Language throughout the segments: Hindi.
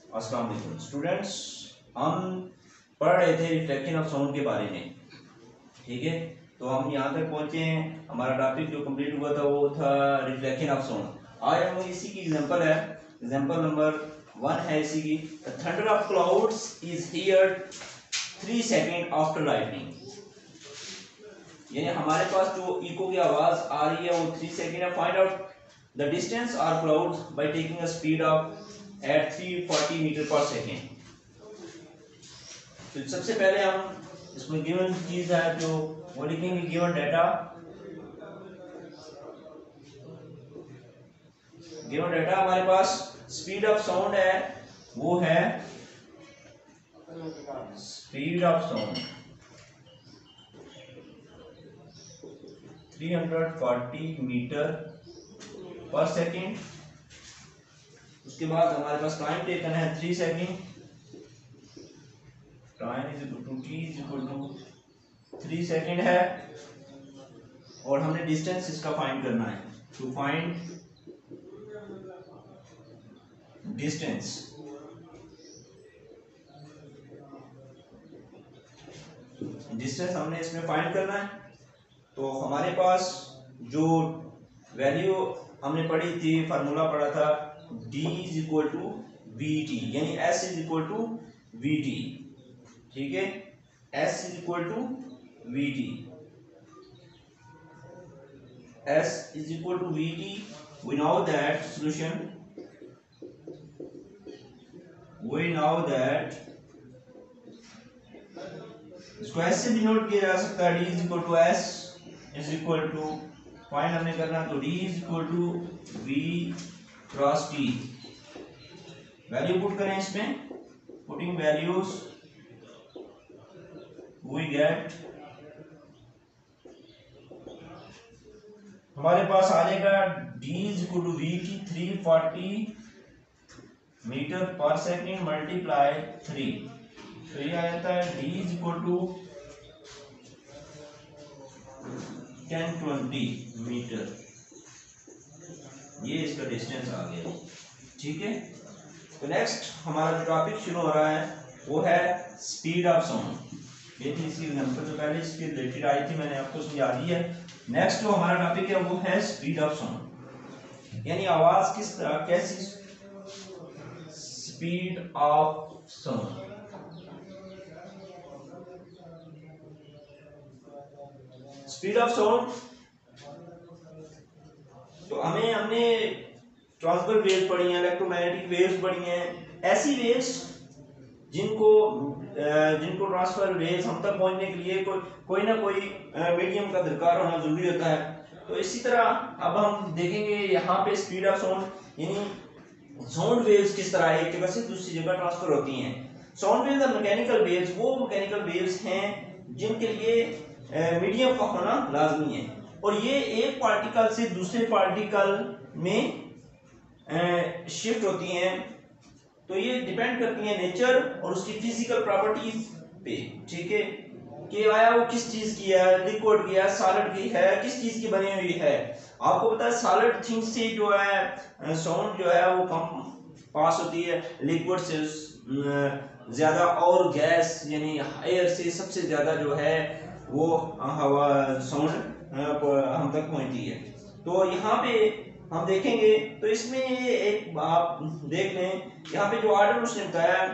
अस्सलाम वालेकुम स्टूडेंट्स। हम पढ़ रहे थे रिफ्लेक्शन ऑफ साउंड के बारे में। ठीक है, तो हम यहाँ तक पहुँचे हैं। हमारा टॉपिक जो कंप्लीट हुआ था वो था रिफ्लेक्शन ऑफ साउंड। आज हम इसी की एग्जांपल है, एग्जांपल नंबर 1 है इसी की। The thunder of clouds is heard 3 second after lightning. यानी हमारे पास जो इको की आवाज आ रही है वो 3 सेकंड है। फाइंड आउट द डिस्टेंस और clouds by taking a speed of at 340 metre per second. तो सबसे पहले हम इसमें गिवन चीज है जो वो लिखेंगे, गिवन डाटा। गिवन डाटा हमारे पास स्पीड ऑफ साउंड है, वो है speed of sound 340 metre per second. उसके बाद हमारे पास टाइम टेकन है 3 second. Time is equal to T is equal to 3 second है। और हमने डिस्टेंस इसका फाइंड करना है। टू फाइंड डिस्टेंस, डिस्टेंस हमने इसमें फाइंड करना है। तो हमारे पास जो वैल्यू हमने पढ़ी थी, फार्मूला पढ़ा था, d is equal to V T, यानी s is equal to V T. ठीक है, s is equal to V T, s is equal to V T. We know that solution, we know that इसको s से डिनोट किया जा सकता है। d is equal to s is equal to, find हमने करना तो d is equal to v cross t। Value put करें इसमें, पुटिंग वैल्यूज वी गेट, हमारे पास आ जाएगा d is equal to v की 340 मीटर पर सेकेंड मल्टीप्लाई 3। तो ये आ जाता है d is equal to 1020 metre. ये इसका डिस्टेंस आ गया। ठीक है, तो नेक्स्ट हमारा जो टॉपिक शुरू हो रहा है वो है स्पीड ऑफ साउंड। ये थी इसकी एग्जांपल जो पहले इसके रिलेटेड आई थी, मैंने आपको समझा दी है। नेक्स्ट जो हमारा टॉपिक है वो है स्पीड ऑफ साउंड, यानी आवाज किस तरह, कैसी speed of sound. Speed of sound तो हमने ट्रांसफर वेव्स पढ़ी हैं, इलेक्ट्रोमैग्नेटिक वेव्स पढ़ी हैं, ऐसी वेव्स जिनको ट्रांसफर वेव्स हम तक पहुंचने के लिए कोई ना कोई मीडियम का दरकार होना जरूरी होता है। तो इसी तरह अब हम देखेंगे यहाँ पे स्पीड ऑफ साउंड, यानी साउंड वेव्स किस तरह एक जगह से दूसरी जगह ट्रांसफर होती हैं। साउंड वेव्स और मैकेनिकल वेव्स वो मैकेनिकल वेव्स हैं जिनके लिए मीडियम का होना लाजमी है, और ये एक पार्टिकल से दूसरे पार्टिकल में शिफ्ट होती हैं। तो ये डिपेंड करती है नेचर और उसकी फिजिकल प्रॉपर्टीज पे। ठीक है, कि आया वो किस चीज की है, लिक्विड की है, सॉलिड की है, किस चीज की बनी हुई है। आपको पता है सॉलिड थिंग से जो है साउंड जो है वो कम पास होती है, लिक्विड से ज्यादा, और गैस यानी एयर से सबसे ज्यादा जो है वो हवा साउंड हम तक पहुंचती है। तो यहाँ पे हम देखेंगे तो इसमें एक आप देख लें, यहाँ पे जो ऑर्डर उसने बताया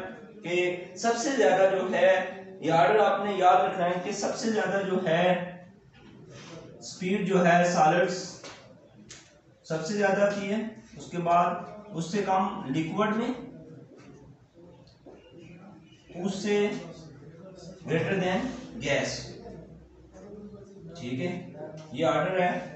कि सबसे ज्यादा जो है, ये ऑर्डर आपने याद रखना है कि सबसे ज्यादा जो है स्पीड जो है सॉलिड्स सबसे ज्यादा आती है, उसके बाद उससे कम लिक्विड में, उससे ग्रेटर देन गैस। ठीक है, ये ऑर्डर है।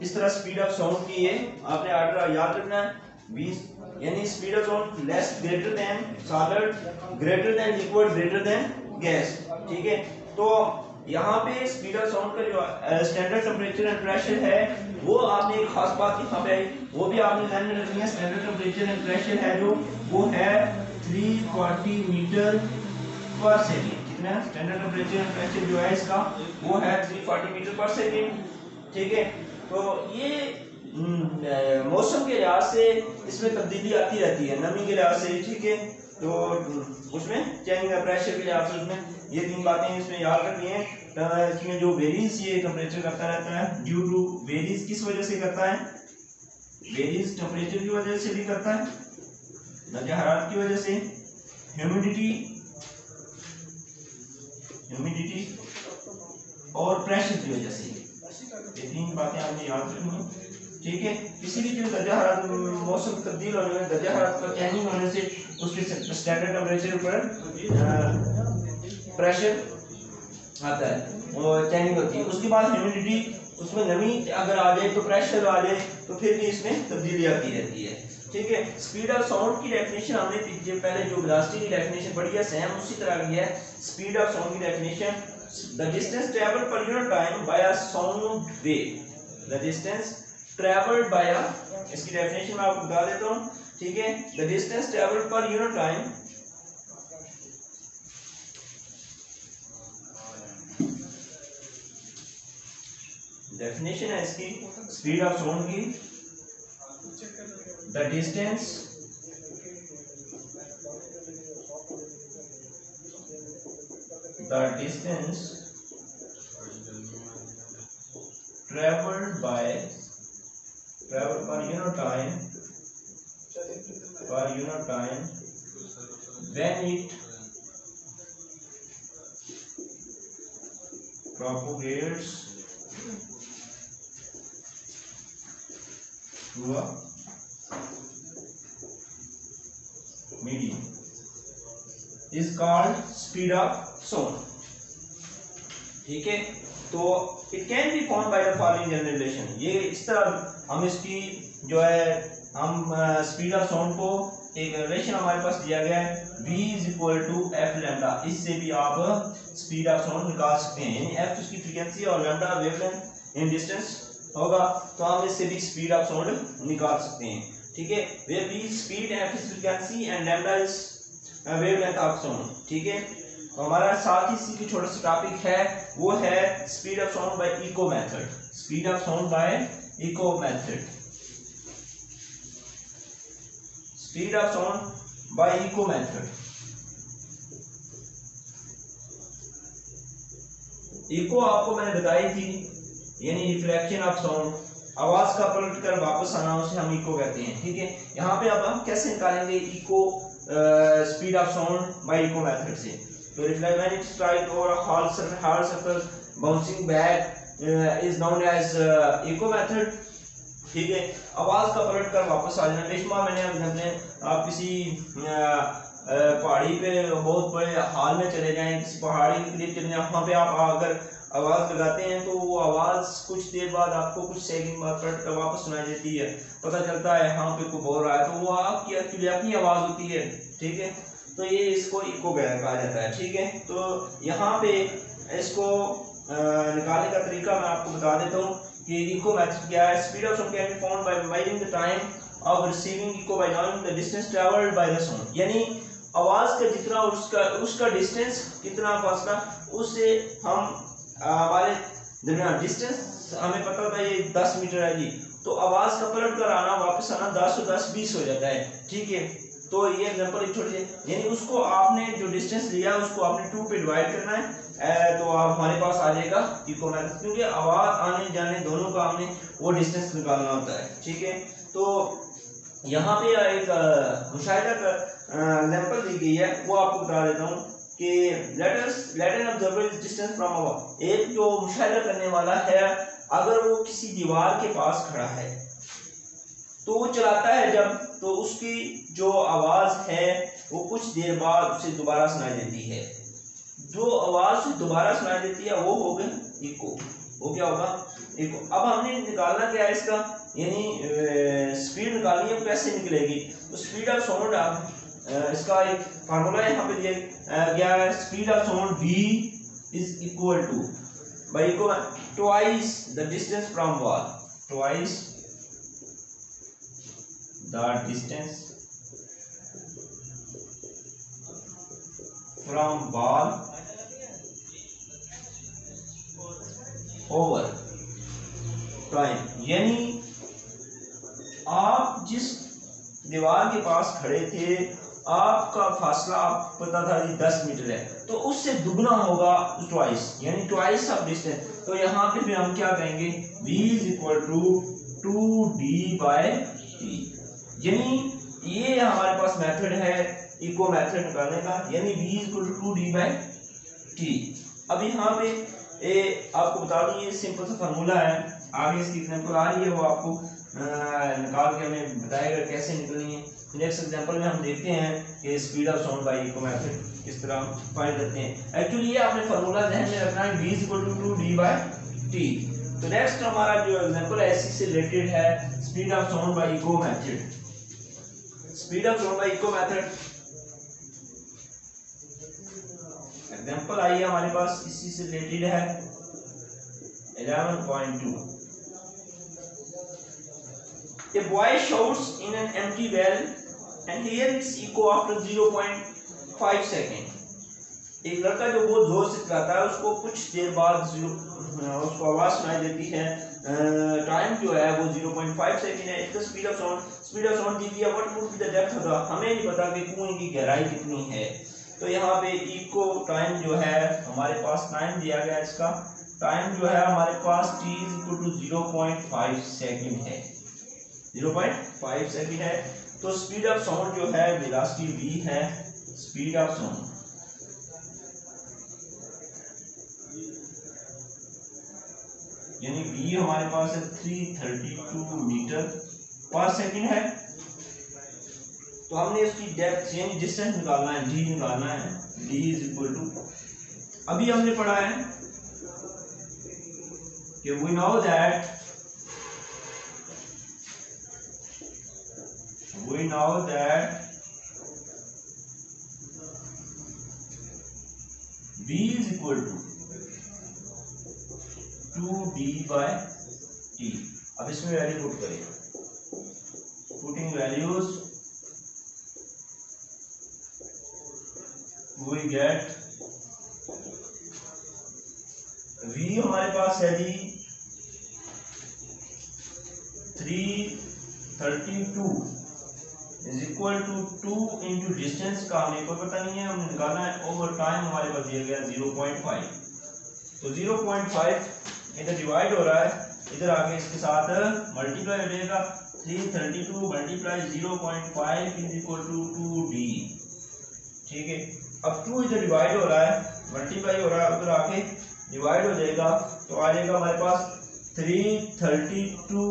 इस तरह स्पीड ऑफ साउंड की है, आपने ऑर्डर याद रखना है। 20 यानी speed of sound less greater than solid, greater than liquid, greater than gas. ठीक है, तो यहाँ पे स्पीड ऑफ साउंड का जो स्टैंडर्ड टेम्परेचर एंड प्रेशर है वो आपने एक खास बात यहाँ पे आई, वो भी आपने ध्यान में रखनी है। स्टैंडर्ड टेम्परेचर एंड प्रेशर है जो वो है 340 मीटर पर सेकेंड। कितना स्टैंडर्ड टेम्परेचर एंड प्रेशर जो है इसका वो है 340 मीटर पर सेकेंड। ठीक है, तो ये मौसम के लिहाज से इसमें तब्दीली आती रहती है, नमी के लिहाज से, ठीक है। तो उसमें चेंजिंग प्रेशर के लिहाज से उसमें ये 3 बातें इसमें याद रखनी है। इसमें जो वेरीज ये टेम्परेचर करता रहता है, ड्यू टू वेरीज किस वजह से करता है, वेरीज टेम्परेचर की वजह से भी करता है, दर्जा हरारत की वजह से, ह्यूमिडिटी और प्रेशर की वजह से। ये 3 बातें आपने याद रखनी है, ठीक है। किसी भी चीज दर्जा हरारत मौसम तब्दील होने में दर्जा हरारत का चेंजिंग होने से उसके स्टैंडर्ड टेम्परेचर पर प्रेशर आता है और चेंजिंग होती है। उसके बाद ह्यूमिडिटी, उसमें नमी अगर आ जाए तो प्रेशर आ जाए तो फिर भी इसमें तब्दीली आती रहती है, ठीक है। स्पीड ऑफ साउंड की डेफिनेशन हमने पहले जो वेलोसिटी की डेफिनेशन पढ़ी है सेम उसी तरह की है। स्पीड ऑफ साउंड की definition, the distance travelled per unit time by a sound wave, the distance travelled by a, इसकी डेफिनेशन मैं आपको बता देता हूं, ठीक है। The distance travelled per unit time, definition है इसकी स्पीड ऑफ साउंड की, the distance traveled per unit time when it propagates through a medium is called speed of sound, ठीक है। तो it can be found by the following general relation, ये इस तरह हम इसकी जो है हम स्पीड ऑफ साउंड को एक रिलेशन हमारे पास दिया गया है v is equal to F lambda, इससे भी आप स्पीड ऑफ साउंड निकाल सकते हैं, यानी एफ उसकी फ्रीक्वेंसी और लैम्डा वेवलेंथ इन डिस्टेंस होगा, तो हम इससे भी स्पीड ऑफ साउंड निकाल सकते हैं, ठीक है। Where v speed, F is frequency and lambda is wavelength of sound, ठीक है। तो हमारा साथ ही इसी की छोटा सा टॉपिक है, वो है speed of sound by echo method, speed of sound by echo method, speed of sound by echo method. Echo आपको मैंने बताई थी, यानी रिफ्लेक्शन ऑफ साउंड, आवाज का पलट कर वापस आना, उसे हम इको कहते हैं, ठीक है। यहाँ पे अब हम कैसे निकालेंगे echo, speed of sound by echo method से। तो reflect when it strike over a hard surface bouncing back is known as echo method, ठीक है। आवाज का पलट कर वापस आ जाना, बेशुमार मैंने अपने आप किसी पहाड़ी पे बहुत बड़े हाल में चले जाएं, किसी पहाड़ी के करीब चले जाएं, वहाँ पे आप अगर आवाज लगाते हैं तो वो आवाज कुछ देर बाद आपको कुछ सेकंड बाद पलट कर वापस सुनाई देती है, पता चलता है यहाँ पे कोई बोल रहा है, तो वो आपकी एक्चुअली अपनी आवाज होती है, ठीक है। तो ये इसको इको कहा जाता है, ठीक है। तो यहाँ पे इसको निकालने का तरीका मैं आपको बता देता हूँ कि इको मेथड क्या है। Speed of sound can be found by measuring the time of receiving echo by knowing the distance travelled by the sound, यानी आवाज का जितना उसका डिस्टेंस, कितना फासला, उससे हम हमारे दरमियान डिस्टेंस हमें पता था ये 10 मीटर है जी, तो आवाज का पलट कर आना वापस आना 10 और 10 20 हो जाता है, ठीक है। तो ये एग्जांपल एक छोटी सी, यानी उसको आपने जो डिस्टेंस लिया उसको आपने 2 पे डिवाइड करना है, तो आप हमारे पास आ जाएगा इको मेथड, क्योंकि आवाज आने जाने दोनों का हमने वो डिस्टेंस निकालना होता है, ठीक है। तो यहाँ पे एक मुशाहिदा का एग्जांपल दी गई है, वो आपको बता देता हूँ कि let an observer is distance from our, एक जो मुशाहिदा करने वाला है अगर वो किसी दीवार के पास खड़ा है तो वो चलाता है जब, तो उसकी जो आवाज है वो कुछ देर बाद उसे दोबारा सुनाई देती है, जो आवाज से दोबारा सुनाई देती है वो हो गई इको, वो क्या होगा इको। अब हमने निकालना क्या है इसका, यानी स्पीड निकालनी है, कैसे निकलेगी, तो स्पीड ऑफ साउंड इसका एक फार्मूला यहाँ पे दिया गया है, speed of sound v is equal to by echo twice the distance from wall, twice the distance from wall over time, यानी आप जिस दीवार के पास खड़े थे, आपका फासला आप पता था 10 मीटर है, तो उससे दुगना होगा ट्वाइस, यानी ट्वाइस ऑफ डिस्टेंस। तो यहाँ पे भी हम क्या कहेंगे, v is equal to 2d/t, यानी ये हमारे पास मेथड है इको मेथड निकालने का, यानी v is equal to 2d/t। अब यहाँ पे आपको बता दूं ये सिंपल सा फार्मूला है, आगे इसकी एग्जांपल आ रही है, वो आपको निकाल के हमें बताएगा कैसे निकलनी है। नेक्स्ट एग्जांपल में हम देखते हैं कि speed of sound by echo method किस तरह फाइंड करते हैं। एक्चुअली ये आपने फार्मूला ध्यान में रखना है, v is equal to 2d/t। तो नेक्स्ट हमारा जो एग्जांपल है इसी से रिलेटेड है, speed of sound by echo method. Speed of sound by echo method example आई है हमारे पास, इसी से रिलेटेड है 11.2। A boy shouts in an empty well and hears its echo after 0.5 second. एक लड़का जो बहुत जोर से चिल्लाता है, उसको कुछ देर बाद उसको आवाज सुनाई देती है, टाइम जो है वो 0.5 सेकेंड है। इसका स्पीड ऑफ साउंड दी गई है, what would be the depth of the, हमें नहीं पता कि कुएं की गहराई कितनी है। तो यहाँ पे इको टाइम जो है हमारे पास, टाइम दिया गया, इसका टाइम जो है हमारे पास t is equal to 0.5 second है, 0.5 सेकेंड है। तो स्पीड ऑफ साउंड जो है वेलोसिटी v है, स्पीड ऑफ साउंड यानी v हमारे पास है 332 मीटर पर सेकेंड है। तो हमने इसकी डेप्थ यानी डिस्टेंस निकालना है, d निकालना है, d इज इक्वल टू, अभी हमने पढ़ा है कि we know that v is equal to 2d/t। अब इसमें वैल्यू पुट करें, putting values we get v हमारे पास है जी 332 is equal to 2 into distance का हमें कोई पता नहीं है, हमने निकालना है, ओवर टाइम हमारे पास दिया गया 0.5। तो 0.5 इधर डिवाइड हो रहा है, इधर आके इसके साथ मल्टीप्लाई हो जाएगा, 332 multiply 0.5 is equal to 2d। ठीक है, अब 2 इधर डिवाइड हो रहा है, मल्टीप्लाई हो रहा है, उधर आके डिवाइड हो जाएगा, तो आ जाएगा हमारे पास 332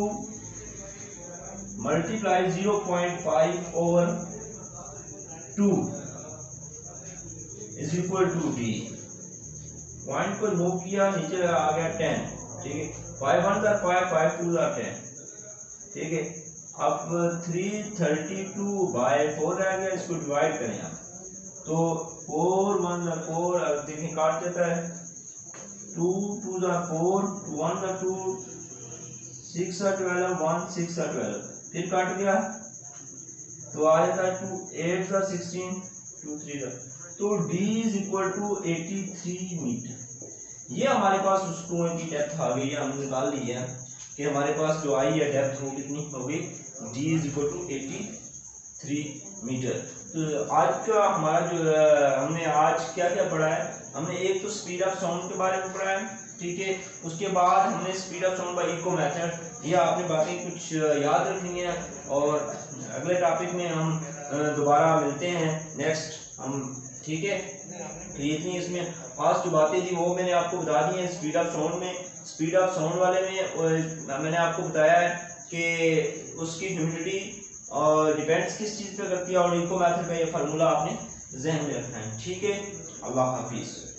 multiply 0.5 over 2 is equal to d। Point को मूव किया, नीचे आ गया 10। ठीक है, 5 1 are 5, 5 2 are 10। ठीक है, अब 332 बाय 4 रह गया, इसको डिवाइड करें आप, तो 4 1 4, अब देखें काट देता है, 2 2 4, 2 1 2, 6 12, 1 6 12, फिर काट गया तो आ जाता है 2 8 16, 2 3। तो d is equal to 83 metre. ये हमारे पास उस कुएं की डेप्थ आ गई है, हमने निकाल ली है कि हमारे पास जो आई है डेप्थ वो कितनी होगी, d is equal to 83 metre. तो आज का हमारा जो हमने आज क्या क्या पढ़ा है, हमने एक तो स्पीड ऑफ साउंड के बारे में पढ़ा है, ठीक है, उसके बाद हमने speed of sound by echo method, ये आपने बाकी कुछ याद रखनी है, और अगले टॉपिक में हम दोबारा मिलते हैं नेक्स्ट हम, ठीक है। तो इतनी इसमें खास जो बातें थी वो मैंने आपको बता दी हैं स्पीड ऑफ साउंड में। स्पीड ऑफ साउंड वाले में मैंने आपको बताया है कि उसकी ह्यूमिडिटी और डिपेंड्स किस चीज़ पे करती है, और इको मेथड का ये फार्मूला आपने जहन में रखना है, ठीक है। अल्लाह हाफिज़।